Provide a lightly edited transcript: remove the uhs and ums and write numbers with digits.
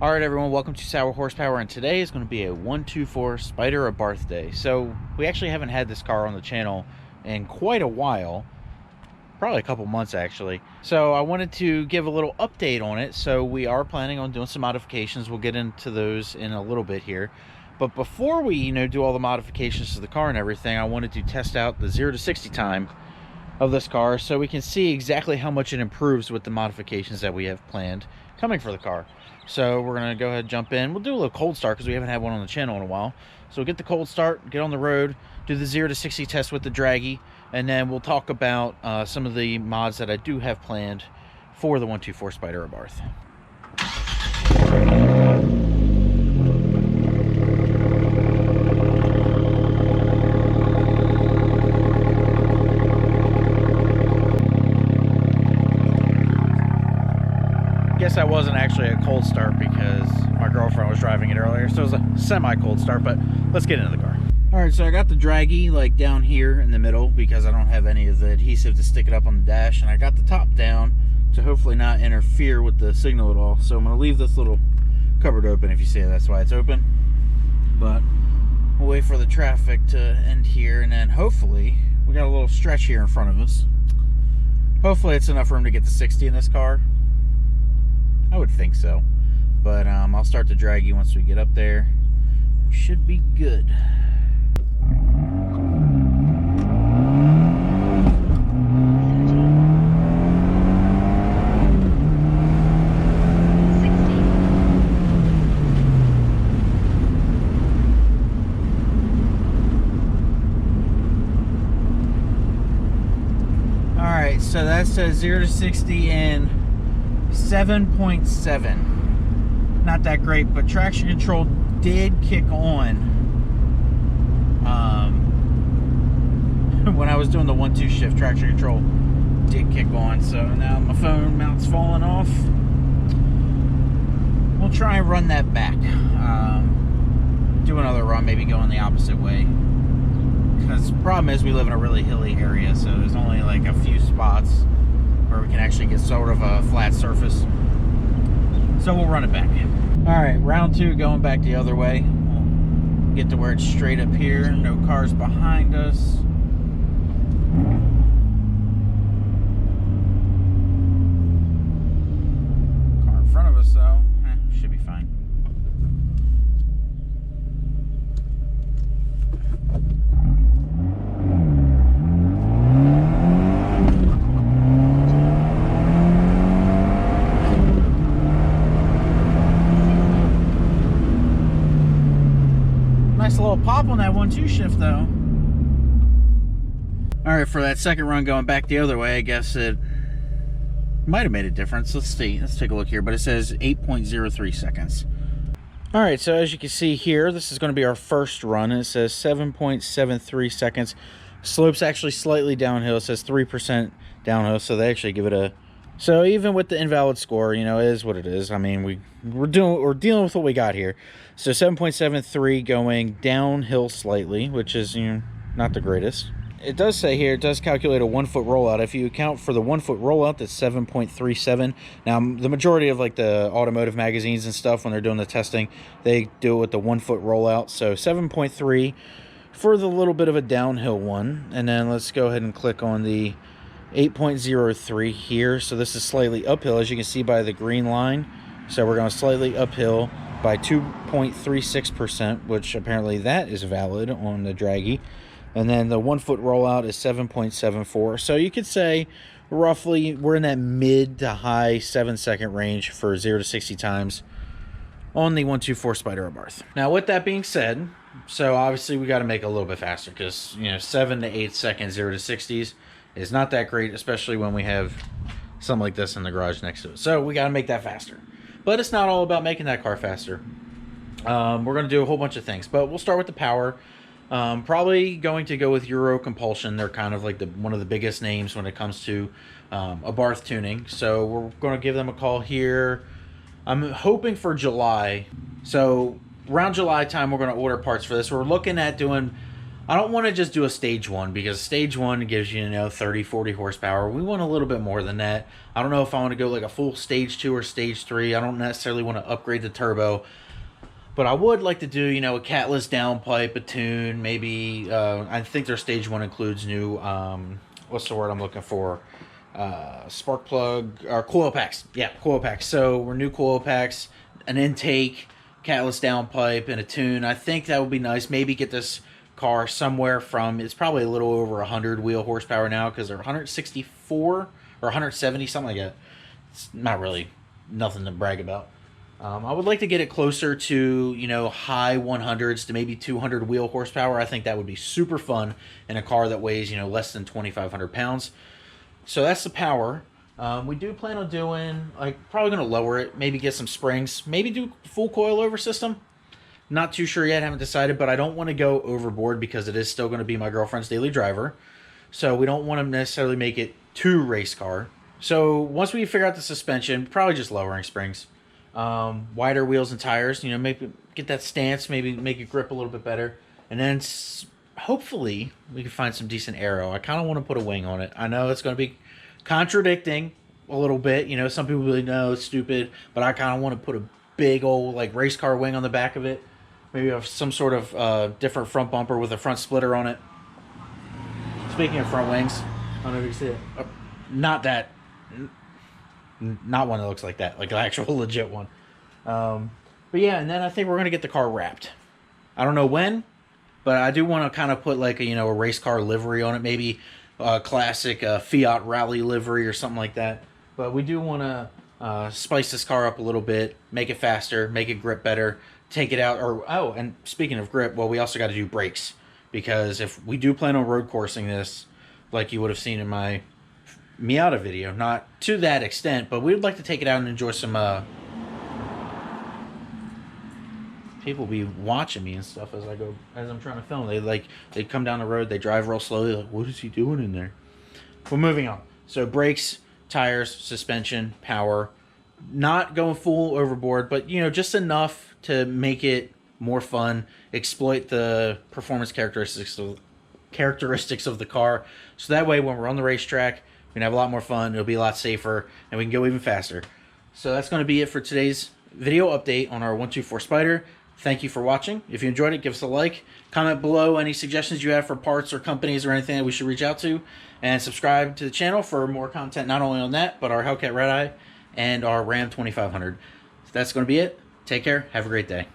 Alright everyone, welcome to Sour Horsepower, and today is going to be a 124 Spider Abarth day. So, we actually haven't had this car on the channel in quite a while. Probably a couple months actually. So I wanted to give a little update on it. So we are planning on doing some modifications. We'll get into those in a little bit here. But before we, do all the modifications to the car and everything, I wanted to test out the 0 to 60 time of this car so we can see exactly how much it improves with the modifications that we have planned coming for the car. So we're going to go ahead and jump in. We'll do a little cold start because we haven't had one on the channel in a while. So we'll get the cold start, get on the road, do the 0 to 60 test with the draggy, and then we'll talk about some of the mods that I do have planned for the 124 Spider Abarth. Guess that wasn't actually a cold start because my girlfriend was driving it earlier, so it was a semi-cold start, but let's get into the car. Alright, so I got the draggy like down here in the middle because I don't have any of the adhesive to stick it up on the dash, and I got the top down to hopefully not interfere with the signal at all. So I'm going to leave this little cupboard open. If you see it, that's why it's open. But we'll wait for the traffic to end here, and then hopefully we got a little stretch here in front of us. Hopefully it's enough room to get to 60 in this car. I would think so, but I'll start the draggy once we get up there. Should be good. All right, so that says 0 to 60 in 7.7. Not that great, but traction control did kick on when I was doing the 1-2 shift. Traction control did kick on, so now my phone mount's falling off. We'll try and run that back, do another run, maybe going the opposite way, because the problem is we live in a really hilly area, so there's only like a few spots where we can actually get sort of a flat surface. So we'll run it back. Alright, round 2 going back the other way. We'll get to where it's straight up here, no cars behind us. Car in front of us though, should be fine. Nice little pop on that 1-2 shift though. Alright, for that second run going back the other way, I guess it might have made a difference. Let's see. Let's take a look here. But it says 8.03 seconds. Alright, so as you can see here, this is going to be our first run. It says 7.73 seconds. Slope's actually slightly downhill. It says 3% downhill, so they actually give it a... So even with the invalid score, it is what it is. I mean, we're dealing with what we got here. So 7.73 going downhill slightly, which is not the greatest. It does say here, it does calculate a 1-foot rollout. If you account for the 1-foot rollout, that's 7.37. Now, the majority of like the automotive magazines and stuff, when they're doing the testing, they do it with the 1-foot rollout. So 7.3 for the little bit of a downhill one. And then let's go ahead and click on the 8.03 here. So this is slightly uphill, as you can see by the green line. So we're going slightly uphill by 2.36%, which apparently that is valid on the draggy. And then the 1-foot rollout is 7.74. So you could say roughly we're in that mid to high 7-second range for 0 to 60 times on the 124 Spider Abarth. Now with that being said, so obviously we got to make it a little bit faster because 7 to 8 seconds 0 to 60s is not that great, especially when we have something like this in the garage next to it. So we got to make that faster. But it's not all about making that car faster. We're going to do a whole bunch of things, but we'll start with the power. Probably going to go with Euro Compulsion. They're kind of like one of the biggest names when it comes to Abarth tuning. So we're going to give them a call here. I'm hoping for July. So around July time, we're going to order parts for this. We're looking at doing I don't want to just do a stage 1 because stage 1 gives you, 30, 40 horsepower. We want a little bit more than that. I don't know if I want to go like a full stage 2 or stage 3. I don't necessarily want to upgrade the turbo. But I would like to do, a catless downpipe, a tune, maybe, I think their stage 1 includes new, what's the word I'm looking for? Spark plug, or coil packs. Yeah, coil packs. So we're new coil packs, an intake, catless downpipe, and a tune. I think that would be nice. Maybe get this car somewhere from, it's probably a little over 100 wheel horsepower now because they're 164 or 170, something like that. It's not really nothing to brag about. I would like to get it closer to, high 100s to maybe 200 wheel horsepower. I think that would be super fun in a car that weighs, less than 2,500 pounds. So that's the power. We do plan on doing, probably going to lower it, maybe get some springs, maybe do full coilover system. Not too sure yet, haven't decided, but I don't want to go overboard because it is still going to be my girlfriend's daily driver. So we don't want to necessarily make it too race car. So once we figure out the suspension, probably just lowering springs. Wider wheels and tires, maybe get that stance, maybe make it grip a little bit better, and then hopefully we can find some decent aero. I kind of want to put a wing on it. I know it's going to be contradicting a little bit, some people really know it's stupid, but I kind of want to put a big old race car wing on the back of it, maybe have some sort of different front bumper with a front splitter on it. Speaking of front wings, I don't know if you see it. Not that. Not one that looks like that, like an actual legit one. But yeah, and then I think we're going to get the car wrapped. I don't know when, but I do want to kind of put a race car livery on it, maybe a classic Fiat rally livery or something like that. But we do want to spice this car up a little bit, make it faster, make it grip better, take it out. And speaking of grip, well, we also got to do brakes, because if we do plan on road coursing this, like you would have seen in my Miata video, not to that extent, but we would like to take it out and enjoy some people be watching me and stuff as I'm trying to film. They come down the road, they drive real slowly, like, what is he doing in there? We're moving on. So brakes, tires, suspension, power, not going full overboard, but just enough to make it more fun, exploit the performance characteristics of the car, so that way when we're on the racetrack, we can have a lot more fun, it'll be a lot safer, and we can go even faster. So that's going to be it for today's video update on our 124 Spider. Thank you for watching. If you enjoyed it, give us a like. Comment below any suggestions you have for parts or companies or anything that we should reach out to. And subscribe to the channel for more content, not only on that, but our Hellcat Red Eye and our Ram 2500. So that's going to be it. Take care. Have a great day.